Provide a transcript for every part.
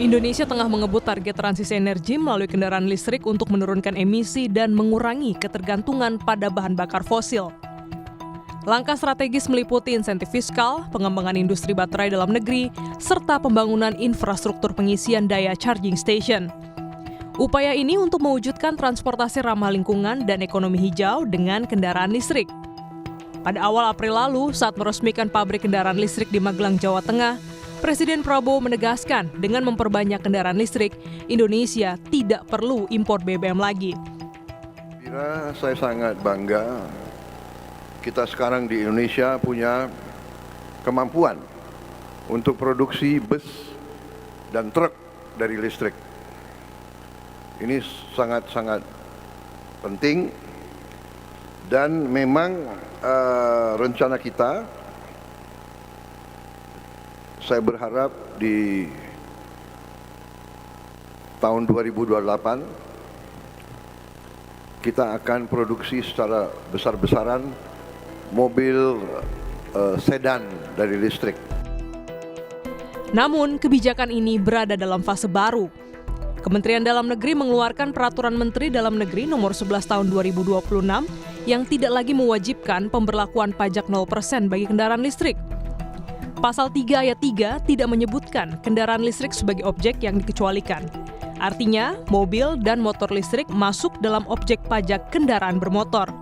Indonesia tengah mengebut target transisi energi melalui kendaraan listrik untuk menurunkan emisi dan mengurangi ketergantungan pada bahan bakar fosil. Langkah strategis meliputi insentif fiskal, pengembangan industri baterai dalam negeri, serta pembangunan infrastruktur pengisian daya charging station. Upaya ini untuk mewujudkan transportasi ramah lingkungan dan ekonomi hijau dengan kendaraan listrik. Pada awal April lalu, saat meresmikan pabrik kendaraan listrik di Magelang, Jawa Tengah, Presiden Prabowo menegaskan dengan memperbanyak kendaraan listrik, Indonesia tidak perlu impor BBM lagi. Saya sangat bangga kita sekarang di Indonesia punya kemampuan untuk produksi bus dan truk dari listrik. Ini sangat-sangat penting dan memang rencana kita, saya berharap di tahun 2028 kita akan produksi secara besar-besaran mobil sedan dari listrik. Namun, kebijakan ini berada dalam fase baru. Kementerian Dalam Negeri mengeluarkan Peraturan Menteri Dalam Negeri Nomor 11 Tahun 2026 yang tidak lagi mewajibkan pemberlakuan pajak 0% bagi kendaraan listrik. Pasal 3 ayat 3 tidak menyebutkan kendaraan listrik sebagai objek yang dikecualikan. Artinya, mobil dan motor listrik masuk dalam objek pajak kendaraan bermotor.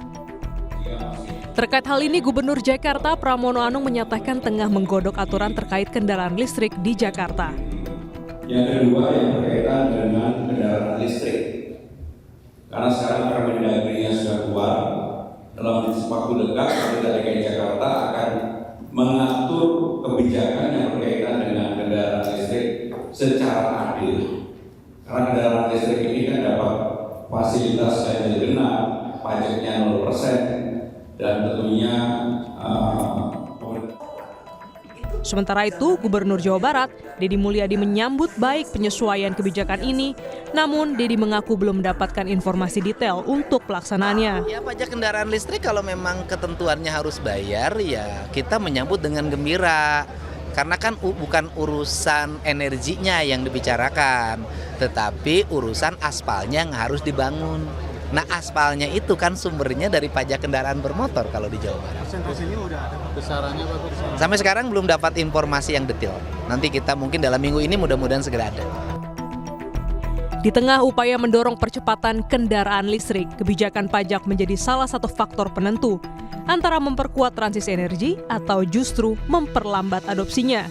Terkait hal ini, Gubernur Jakarta Pramono Anung menyatakan tengah menggodok aturan terkait kendaraan listrik di Jakarta. Yang kedua yang berkaitan dengan kendaraan listrik. Karena sekarang Permendagri-nya sudah keluar, dalam waktu dekat Pemerintah DKI Jakarta akan mengatur kebijakan yang berkaitan dengan kendaraan listrik secara adil. Karena kendaraan listrik ini kan dapat fasilitas ganjil genap, pajaknya 0%, dan tentunya Sementara itu, Gubernur Jawa Barat, Deddy Mulyadi menyambut baik penyesuaian kebijakan ini, namun Deddy mengaku belum mendapatkan informasi detail untuk pelaksanaannya. Ya, pajak kendaraan listrik kalau memang ketentuannya harus bayar, ya kita menyambut dengan gembira. Karena kan bukan urusan energinya yang dibicarakan, tetapi urusan aspalnya yang harus dibangun. Nah, aspalnya itu kan sumbernya dari pajak kendaraan bermotor kalau di Jawa Barat. Persentasenya udah ada, besarannya Pak? Sampai sekarang belum dapat informasi yang detail. Nanti kita mungkin dalam minggu ini mudah-mudahan segera ada. Di tengah upaya mendorong percepatan kendaraan listrik, kebijakan pajak menjadi salah satu faktor penentu antara memperkuat transisi energi atau justru memperlambat adopsinya.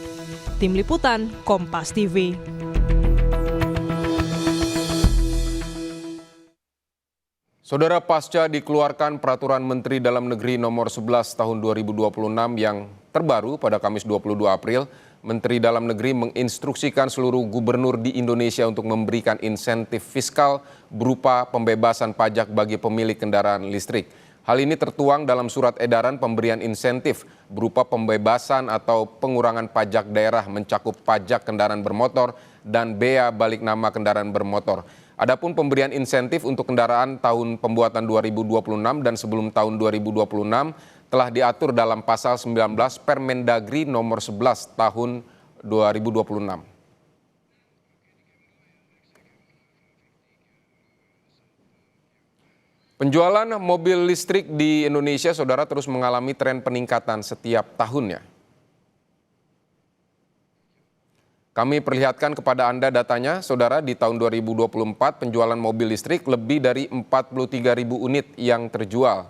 Tim Liputan, Kompas TV. Saudara, pasca dikeluarkan Peraturan Menteri Dalam Negeri Nomor 11 Tahun 2026 yang terbaru pada Kamis 22 April, Menteri Dalam Negeri menginstruksikan seluruh gubernur di Indonesia untuk memberikan insentif fiskal berupa pembebasan pajak bagi pemilik kendaraan listrik. Hal ini tertuang dalam surat edaran pemberian insentif berupa pembebasan atau pengurangan pajak daerah mencakup pajak kendaraan bermotor dan bea balik nama kendaraan bermotor. Adapun pemberian insentif untuk kendaraan tahun pembuatan 2026 dan sebelum tahun 2026 telah diatur dalam pasal 19 Permendagri nomor 11 tahun 2026. Penjualan mobil listrik di Indonesia, saudara, terus mengalami tren peningkatan setiap tahunnya. Kami perlihatkan kepada Anda datanya, saudara, di tahun 2024 penjualan mobil listrik lebih dari 43.000 unit yang terjual.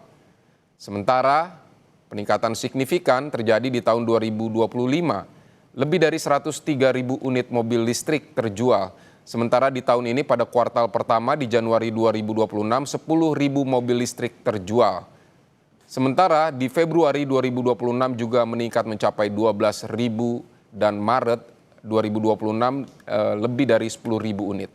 Sementara peningkatan signifikan terjadi di tahun 2025, lebih dari 103.000 unit mobil listrik terjual. Sementara di tahun ini pada kuartal pertama di Januari 2026, 10.000 mobil listrik terjual. Sementara di Februari 2026 juga meningkat mencapai 12.000 dan Maret 2026 lebih dari 10.000 unit.